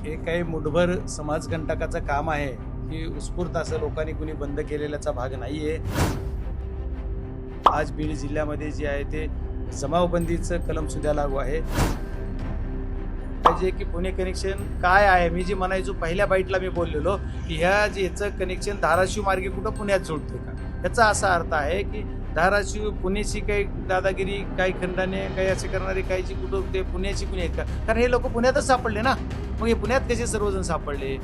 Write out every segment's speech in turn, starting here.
हे काही मुठभर समाजकंटकाचं काम आहे की उत्स्फूर्त असं लोकांनी कुणी बंद केलेल्याचा भाग नाहीये। आज बीड जिल्ह्यामध्ये जे आहे ते जमावबंदीचं कलम सुद्धा लागू आहे। जे की पुणे कनेक्शन काय आहे, मी जे म्हणायचो पहिल्या बाईटला मी बोललेलो की ह्या याचं कनेक्शन धाराशिव मार्गे कुठं पुण्यात जोडतोय का, याचा असा अर्थ आहे की धाराशिव पुण्याची काही दादागिरी काही खंडाने काही असे करणारे काही जी कुठं ते पुण्याची कुणी आहेत का, कारण हे लोक पुण्यातच सापडले ना, मग हे पुण्यात कसे सर्वजण सापडले।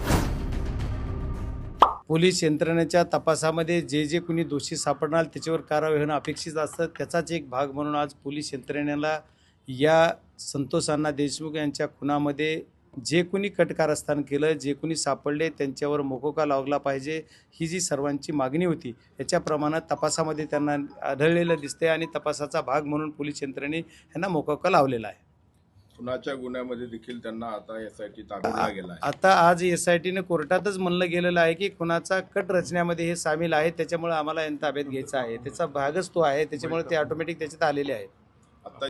पोलीस यंत्रणेच्या तपासामध्ये जे जे कुणी दोषी सापडणार त्याच्यावर कारवाई होणं अपेक्षित असतं। त्याचाच एक भाग म्हणून आज पोलीस यंत्रणेला या संतोष अण्णा देशमुख यांच्या खुनामध्ये जे कुणी कटकारस्थान केलं, जे कुणी सापडले त्यांच्यावर मोकोका लावला पाहिजे, ही जी सर्वांची मागणी होती याच्याप्रमाणे तपासामध्ये त्यांना आढळलेलं दिसते आणि तपासाचा भाग म्हणून पोलीस यंत्रणेने यांना मोकोका लावलेला आहे। खुनाच्या गुन्ह्यामध्ये देखील त्यांना आता एसआयटी ताब्यात गेला आहे। आता आज एसआयटीने कोर्टातच म्हणलं गेलेलं आहे की खुनाचा कट रचण्यामध्ये हे सामील आहे, त्याच्यामुळे आम्हाला यांना ताब्यात घ्यायचं आहे, त्याचा भागच तो आहे, त्याच्यामुळे ते ऑटोमॅटिक त्याच्यात आलेले आहेत। आता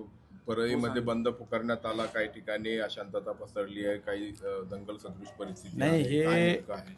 परळीमध्ये बंद पुकारण्यात आला, काही ठिकाणी अशांतता पसरली आहे, काही दंगल सदृश परिस्थिती नाही,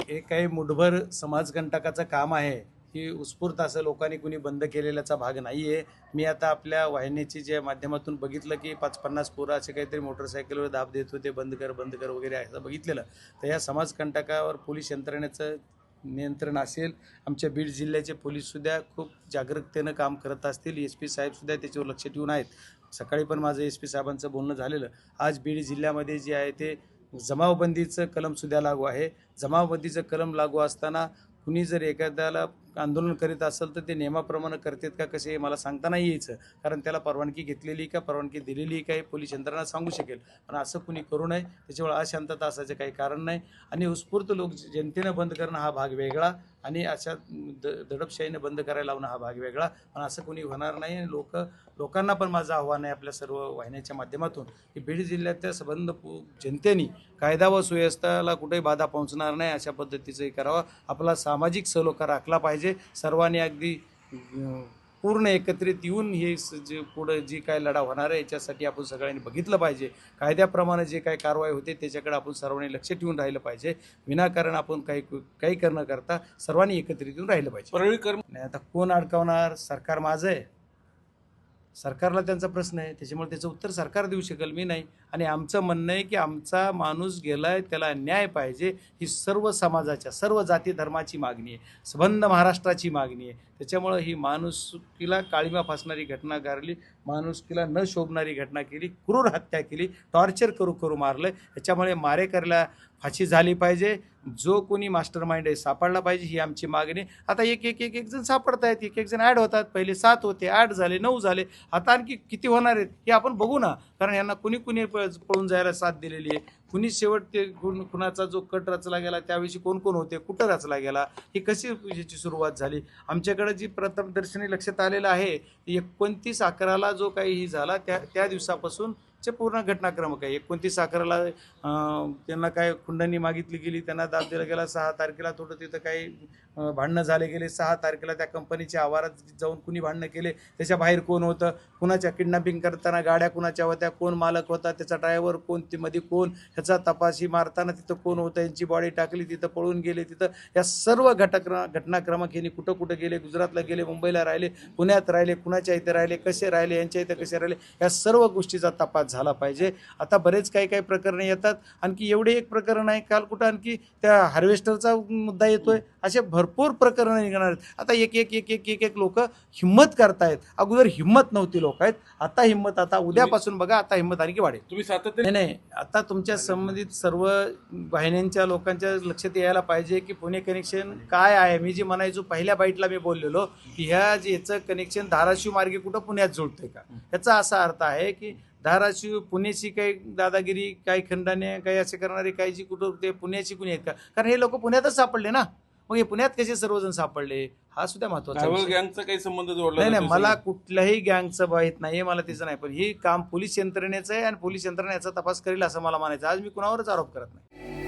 हे काही मुठभर समाजकंटकाचं काम आहे की उत्स्फूर्त असं लोकांनी कुणी बंद केलेल्याचा भाग नाहीये। मी आता आपल्या वाहिनीची ज्या माध्यमातून बघितलं की 50-50 पोरं असे काहीतरी मोटरसायकलवर दाब देत होते, बंद कर वगैरे असं बघितलेलं, तर या समाजकंटकावर पोलीस यंत्रणेचं नियंत्रण असेल। आमच्या बीड जिल्ह्याचे पोलीससुद्धा खूप जागरूकतेनं काम करत असतील, SP साहेबसुद्धा त्याच्यावर लक्ष ठेवून आहेत। सकाळी पण माझं SP साहेबांचं बोलणं झालेलं। आज बीड जिल्ह्यामध्ये जे आहे ते जमावबंदीचं कलमसुद्धा लागू आहे। जमावबंदीचं कलम लागू असताना कुणी जर एखाद्याला आंदोलन करीत असेल तर ते नियमाप्रमाणे करतात का कसे मला सांगता नाही यायचं, कारण त्याला परवानगी घेतलेली का परवानगी दिलेली का हे पोलीस यंत्रणा सांगू शकेल, पण असं कुणी करू नये, त्याच्यामुळे अशांतता असायचं काही कारण नाही। आणि उत्स्फूर्त लोक जनतेनं बंद करणं हा भाग वेगळा आणि अशा दडपशाहीनं बंद करायला लावणं हा भाग वेगळा, पण असं कुणी होणार नाही। आणि लोकांना पण माझं आव्हान आहे आपल्या सर्व वाहिन्याच्या माध्यमातून की बीड जिल्ह्यातल्या संबंध जनतेने कायदा व सुव्यवस्थेला कुठेही बाधा पोहोचणार नाही अशा पद्धतीचं हे करावं। आपला सामाजिक सलोखा राखला पाहिजे, सर्वांनी अगदी पूर्ण एकत्रित येऊन हे जे पुढं जी काय लढा होणार आहे याच्यासाठी आपण सगळ्यांनी बघितलं पाहिजे। कायद्याप्रमाणे जे काय कारवाई होते त्याच्याकडे आपण सर्वांनी लक्ष ठेवून राहिलं पाहिजे, विनाकारण आपण काही करणं करता सर्वांनी एकत्रित येऊन राहिलं पाहिजे। नाही, आता कोण अडकवणार, सरकार माझं आहे, सरकारला त्यांचा प्रश्न आहे, त्याच्यामुळे त्याचं उत्तर सरकार देऊ शकेल, मी नाही। आणि आमचं म्हणणं आहे की आमचा माणूस गेलाय त्याला न्याय पाहिजे, ही सर्व समाजाच्या सर्व जाती धर्माची मागणी आहे, संबंध महाराष्ट्राची मागणी आहे। त्याच्यामुळं ही माणुसकीला काळीमा फासणारी घटना घडली, माणुसकीला न शोभणारी घटना केली, क्रूर हत्या केली, टॉर्चर करू मारलं, याच्यामुळे मारेकऱ्याला फाशी झाली पाहिजे, जो कोणी मास्टर माइंड आहे सापडला पाहिजे, ही आमची मागणी। आता एक जण सापडत आहेत, एक जण ॲड होतात, पहिले 7 होते, 8 झाले, 9 झाले, आता आणखी किती होणार आहेत हे आपण बघू ना, कारण यांना कुणी पळून जायला साथ दिलेली आहे, कुणी शेवट ते कुणाचा जो कट रचला गेला त्याविषयी कोण होते, कुठं रचला गेला, ही कशी याची सुरुवात झाली। आमच्याकडे जी प्रथमदर्शनी लक्षात आलेलं आहे 29/11 जो काही ही झाला त्या दिवसापासून चे पूर्ण घटनाक्रम काय 29/11 त्यांना काय खुंडणी मागितली गेली, त्यांना दाब दिला गेला, 6 तारखेला थोडं तिथं काही भांडणं झाले गेले, 6 तारखेला त्या कंपनीच्या आवारात जाऊन कुणी भांडणं केले, त्याच्या बाहेर कोण होतं, कुणाच्या किडनॅपिंग करताना गाड्या कुणाच्या होत्या, कोण मालक होता, त्याचा ड्रायव्हर कोण, ती मध्ये कोण, ह्याचा तपासी मारताना तिथं कोण होतं, यांची बॉडी टाकली तिथं, पळून गेले तिथं, या सर्व घटनाक्रमाक यांनी कुठं गेले, गुजरातला गेले, मुंबईला राहिले, पुण्यात राहिले, कुणाच्या इथे राहिले, कसे राहिले, यांच्या इथं कसे राहिले, या सर्व गोष्टीचा तपास झाला पाहिजे। आता बरेच काही प्रकरणं येतात, आणखी एवढे एक प्रकरण आहे, काल कुठं आणखी त्या हार्वेस्टरचा मुद्दा येतोय, असे भरपूर प्रकरणं निघणार आहेत। आता एक लोक हिम्मत करतायत, अगोदर हिम्मत नव्हती लोक आहेत, आता हिम्मत, आता उद्यापासून बघा आता हिम्मत आणखी वाढेल। तुम्ही सातत्याने नाही, आता तुमच्या संबंधित सर्व वाहिन्यांच्या लोकांच्या लक्षात यायला पाहिजे की पुणे कनेक्शन काय आहे। मी जे म्हणायचो पहिल्या बाईटला मी बोललेलो की याचं कनेक्शन धाराशिव मार्गे कुठं पुण्यात जोडतोय का, याचा असा अर्थ आहे की धाराशिव पुण्याची काही दादागिरी काही खंडाने काही असे करणारे काही जी कुठं ते पुण्याची कुणी आहेत का, कारण हे लोक पुण्यातच सापडले ना, मग हे पुण्यात कसे सर्वजण सापडले हा सुद्धा महत्वाचा आहे। गँगचा काही संबंध जोडला नाही, मला कुठल्याही गँगचं माहीत नाही, मला त्याचं नाही, पण हे काम पोलीस यंत्रणेचं आहे आणि पोलीस यंत्रणा याचा तपास करेल असं मला म्हणायचं। आज मी कुणावरच आरोप करत नाही।